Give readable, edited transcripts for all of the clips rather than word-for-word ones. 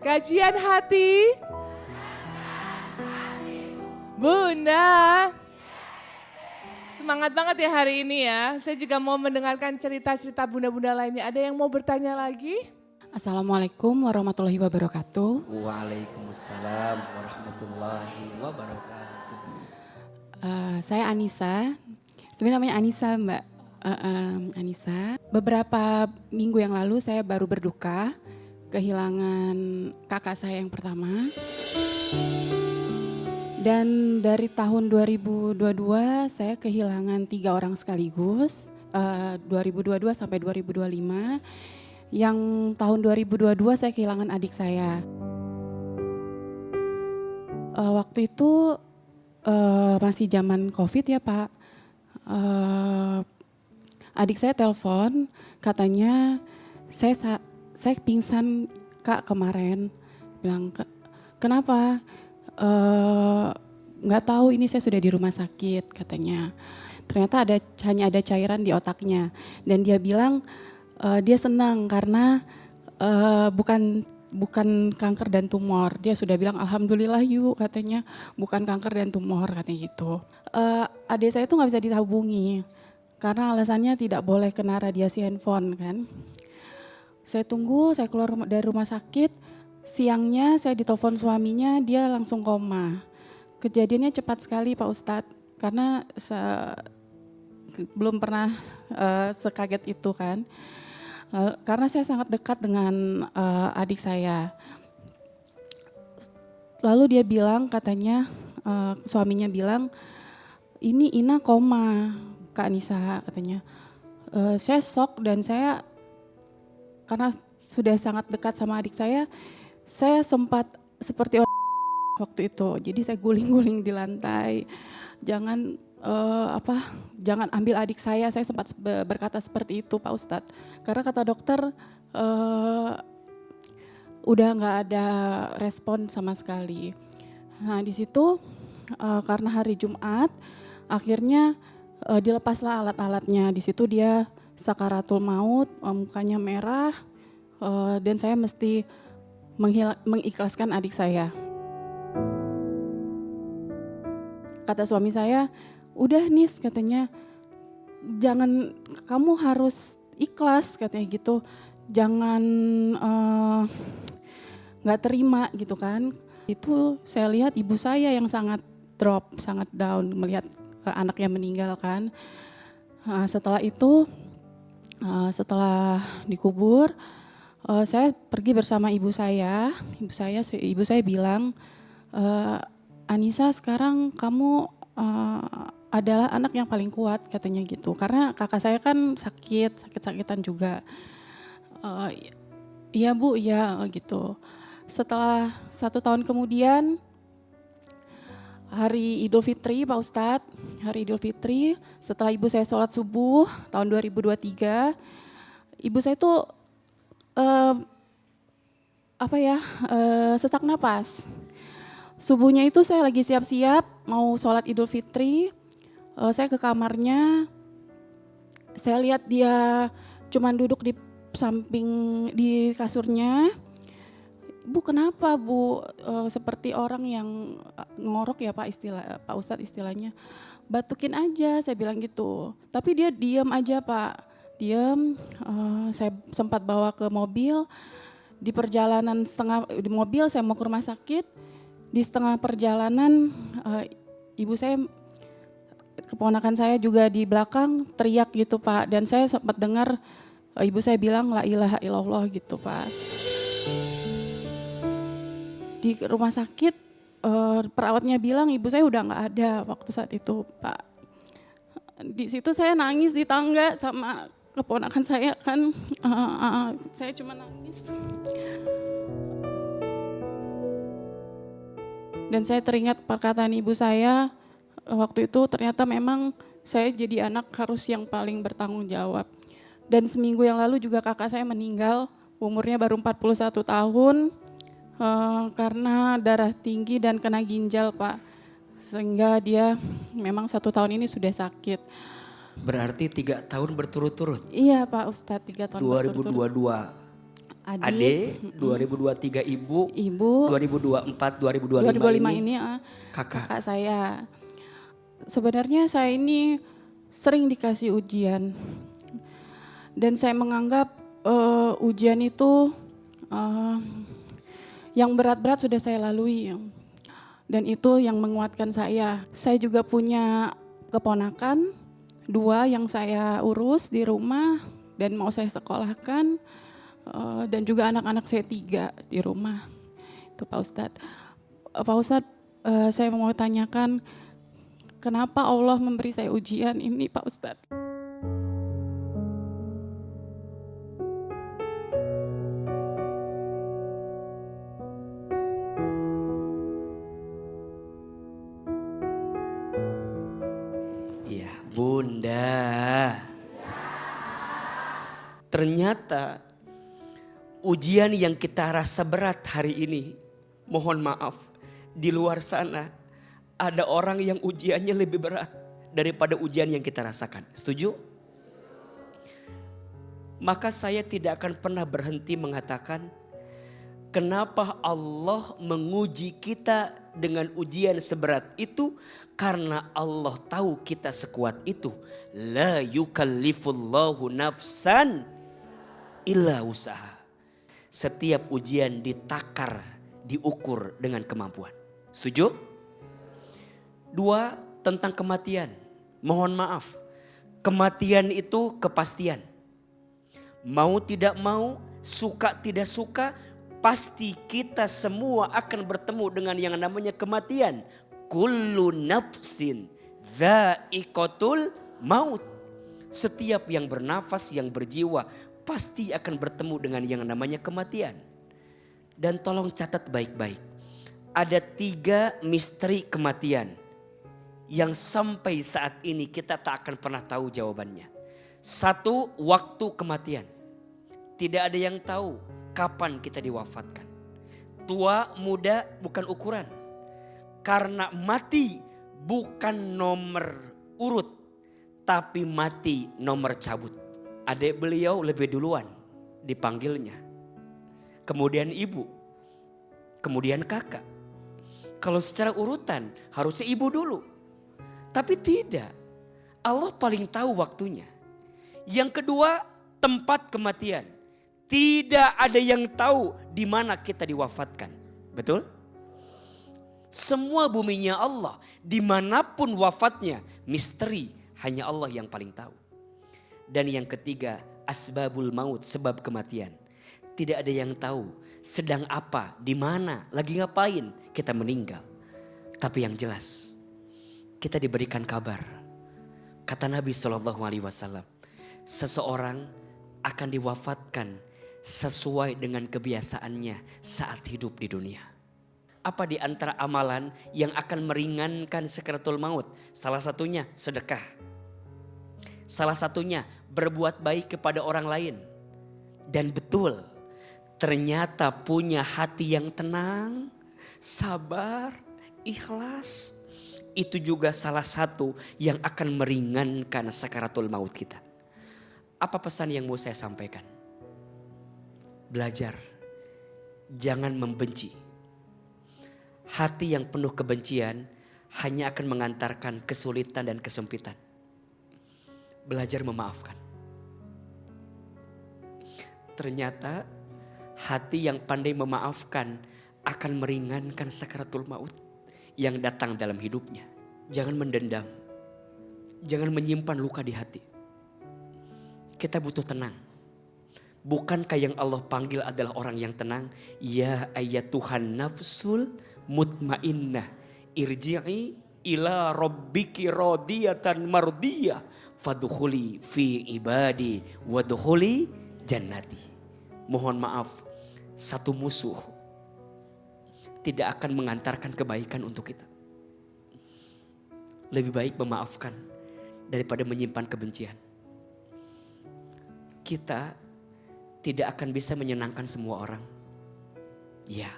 Kajian hati. Bunda. Semangat banget ya hari ini ya. Saya juga mau mendengarkan cerita-cerita bunda-bunda lainnya. Ada yang mau bertanya lagi? Assalamualaikum warahmatullahi wabarakatuh. Waalaikumsalam warahmatullahi wabarakatuh. Saya Anissa, sebenarnya namanya Anissa Mbak. Anissa. Beberapa minggu yang lalu saya baru berduka, kehilangan kakak saya yang pertama. Dan dari tahun 2022 saya kehilangan 3 orang sekaligus, 2022 sampai 2025. Yang tahun 2022 saya kehilangan adik saya. Waktu itu masih zaman COVID ya Pak. Adik saya telepon, katanya saya pingsan Kak kemarin. Bilang, kenapa? Nggak tahu, ini saya sudah di rumah sakit katanya. Ternyata hanya ada cairan di otaknya. Dan dia bilang dia senang karena bukan kanker dan tumor. Dia sudah bilang alhamdulillah yuk katanya, bukan kanker dan tumor katanya gitu. Adik saya itu nggak bisa dihubungi karena alasannya tidak boleh kena radiasi handphone kan. Saya tunggu, saya keluar dari rumah sakit. Siangnya saya ditelepon suaminya, dia langsung koma. Kejadiannya cepat sekali Pak Ustadz, karena belum pernah sekaget itu kan. Karena saya sangat dekat dengan adik saya. Lalu dia bilang, katanya suaminya bilang, ini Ina koma Kak Anissa katanya. Saya shock dan saya karena sudah sangat dekat sama adik saya sempat seperti orang waktu itu. Jadi saya guling-guling di lantai. Jangan ambil adik saya sempat berkata seperti itu Pak Ustadz. Karena kata dokter udah nggak ada respon sama sekali. Nah di situ karena hari Jumat akhirnya dilepaslah alat-alatnya. Di situ dia sakaratul maut, mukanya merah dan saya mesti mengikhlaskan adik saya. Kata suami saya, udah Nis katanya, jangan, kamu harus ikhlas katanya gitu, jangan nggak terima gitu kan. Itu saya lihat ibu saya yang sangat drop, sangat down melihat anaknya meninggal kan. Setelah itu, setelah dikubur, saya pergi bersama ibu saya. Ibu saya bilang, Anissa sekarang kamu adalah anak yang paling kuat katanya gitu. Karena kakak saya kan sakit-sakitan juga. Iya Bu, iya gitu. Setelah 1 tahun kemudian, hari Idul Fitri Pak Ustadz, hari Idul Fitri setelah ibu saya sholat subuh tahun 2023, ibu saya tuh sesak napas. Subuhnya itu saya lagi siap-siap mau sholat Idul Fitri, saya ke kamarnya, saya lihat dia cuman duduk di samping di kasurnya. Bu kenapa Bu, seperti orang yang ngorok ya Pak Ustadz istilahnya, batukin aja saya bilang gitu. Tapi dia diam aja Pak, diam. Saya sempat bawa ke mobil, di perjalanan di mobil saya mau ke rumah sakit, di setengah perjalanan ibu saya, keponakan saya juga di belakang teriak gitu Pak, dan saya sempat dengar ibu saya bilang la ilaha illallah gitu Pak. Di rumah sakit perawatnya bilang ibu saya udah nggak ada waktu saat itu Pak. Di situ saya nangis di tangga sama keponakan saya kan, saya cuma nangis. Dan saya teringat perkataan ibu saya waktu itu, ternyata memang saya jadi anak harus yang paling bertanggung jawab. Dan seminggu yang lalu juga kakak saya meninggal, umurnya baru 41 tahun. Karena darah tinggi dan kena ginjal Pak, sehingga dia memang 1 tahun ini sudah sakit. Berarti 3 tahun berturut-turut? Iya Pak Ustadz, 3 tahun 2022. adik, 2023 ibu, ibu, 2024, 2025 2025 ini ini kakak. kakak saya. Sebenarnya saya ini sering dikasih ujian dan saya menganggap ujian itu yang berat-berat sudah saya lalui dan itu yang menguatkan saya. Saya juga punya keponakan 2 yang saya urus di rumah dan mau saya sekolahkan, dan juga anak-anak saya 3 di rumah. Itu Pak Ustadz. Pak Ustadz, saya mau tanyakan kenapa Allah memberi saya ujian ini Pak Ustadz? Iya, Bunda. Ternyata ujian yang kita rasa berat hari ini, mohon maaf, di luar sana ada orang yang ujiannya lebih berat daripada ujian yang kita rasakan. Setuju? Maka saya tidak akan pernah berhenti mengatakan, kenapa Allah menguji kita dengan ujian seberat itu? Karena Allah tahu kita sekuat itu. La yukallifullahu nafsan illa usaha. Setiap ujian ditakar, diukur dengan kemampuan. Setuju? 2, tentang kematian. Mohon maaf, kematian itu kepastian. Mau tidak mau, suka tidak suka, pasti kita semua akan bertemu dengan yang namanya kematian. Kullu nafsin dha'iqatul maut. Setiap yang bernafas, yang berjiwa pasti akan bertemu dengan yang namanya kematian. Dan tolong catat baik-baik. Ada 3 misteri kematian yang sampai saat ini kita tak akan pernah tahu jawabannya. 1, waktu kematian. Tidak ada yang tahu kapan kita diwafatkan. Tua, muda bukan ukuran. Karena mati bukan nomor urut, tapi mati nomor cabut. Adik beliau lebih duluan dipanggilnya. Kemudian ibu. Kemudian kakak. Kalau secara urutan harusnya ibu dulu. Tapi tidak. Allah paling tahu waktunya. Yang kedua, tempat kematian. Tidak ada yang tahu di mana kita diwafatkan. Betul? Semua buminya Allah. Dimanapun wafatnya, misteri hanya Allah yang paling tahu. Dan yang ketiga, asbabul maut, sebab kematian. Tidak ada yang tahu sedang apa, di mana, lagi ngapain kita meninggal. Tapi yang jelas, kita diberikan kabar. Kata Nabi SAW, seseorang akan diwafatkan sesuai dengan kebiasaannya saat hidup di dunia. Apa di antara amalan yang akan meringankan sakaratul maut? Salah satunya sedekah. Salah satunya berbuat baik kepada orang lain. Dan betul, ternyata punya hati yang tenang, sabar, ikhlas. Itu juga salah satu yang akan meringankan sakaratul maut kita. Apa pesan yang mau saya sampaikan? Belajar, jangan membenci. Hati yang penuh kebencian hanya akan mengantarkan kesulitan dan kesempitan. Belajar memaafkan. Ternyata hati yang pandai memaafkan akan meringankan sakaratul maut yang datang dalam hidupnya. Jangan mendendam. Jangan menyimpan luka di hati. Kita butuh tenang. Bukankah yang Allah panggil adalah orang yang tenang? Ya ayyatuhan nafsul mutmainnah irji'i ila rabbiki radiyatan mardiyah fadkhuli fi ibadi wadkhuli jannati. Mohon maaf, satu musuh tidak akan mengantarkan kebaikan untuk kita. Lebih baik memaafkan daripada menyimpan kebencian. Kita tidak akan bisa menyenangkan semua orang. Ya,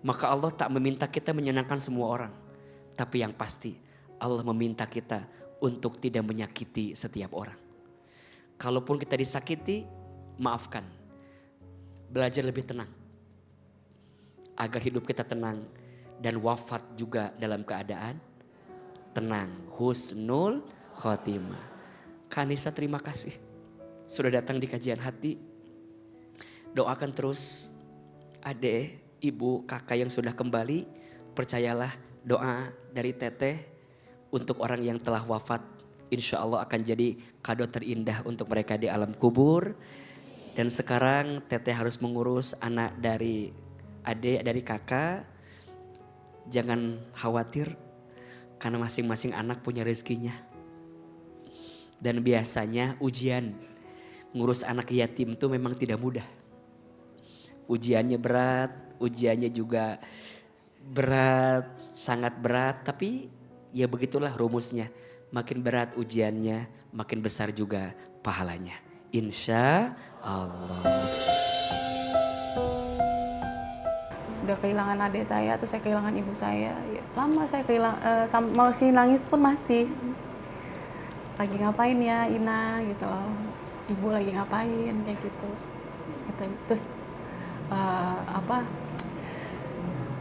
maka Allah tak meminta kita menyenangkan semua orang. Tapi yang pasti Allah meminta kita untuk tidak menyakiti setiap orang. Kalaupun kita disakiti, maafkan. belajar lebih tenang. Agar hidup kita tenang dan wafat juga dalam keadaan tenang. Husnul khotimah. Kanisa terima kasih sudah datang di kajian hati. Doakan terus adik, ibu, kakak yang sudah kembali. Percayalah doa dari Teteh untuk orang yang telah wafat. Insya Allah akan jadi kado terindah untuk mereka di alam kubur. Dan sekarang Teteh harus mengurus anak dari adik, dari kakak. Jangan khawatir karena masing-masing anak punya rezekinya. Dan biasanya ujian ngurus anak yatim itu memang tidak mudah. Ujiannya berat, ujiannya juga berat, sangat berat. Tapi ya begitulah rumusnya. Makin berat ujiannya, makin besar juga pahalanya. Insya Allah. Udah kehilangan adik saya, terus saya kehilangan ibu saya. Ya, lama saya kehilangan, masih nangis pun masih. Lagi ngapain ya Ina gitu loh. Ibu lagi ngapain kayak gitu. Terus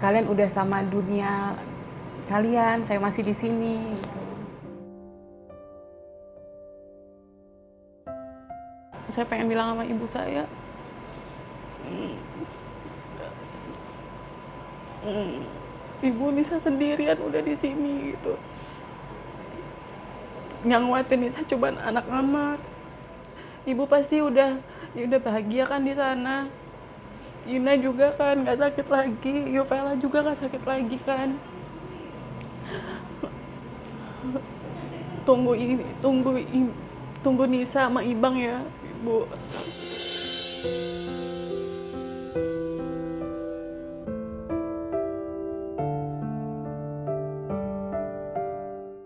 kalian udah sama dunia kalian, saya masih di sini gitu. Saya pengen bilang sama ibu saya, Ibu Nisa sendirian udah di sini gitu. Yang nguatin Nisa cobaan anak-anak. Ibu pasti udah bahagia kan di sana. Yuna juga kan nggak sakit lagi, Yovela juga nggak sakit lagi kan. Tunggu Nisa sama Ibang ya, Ibu.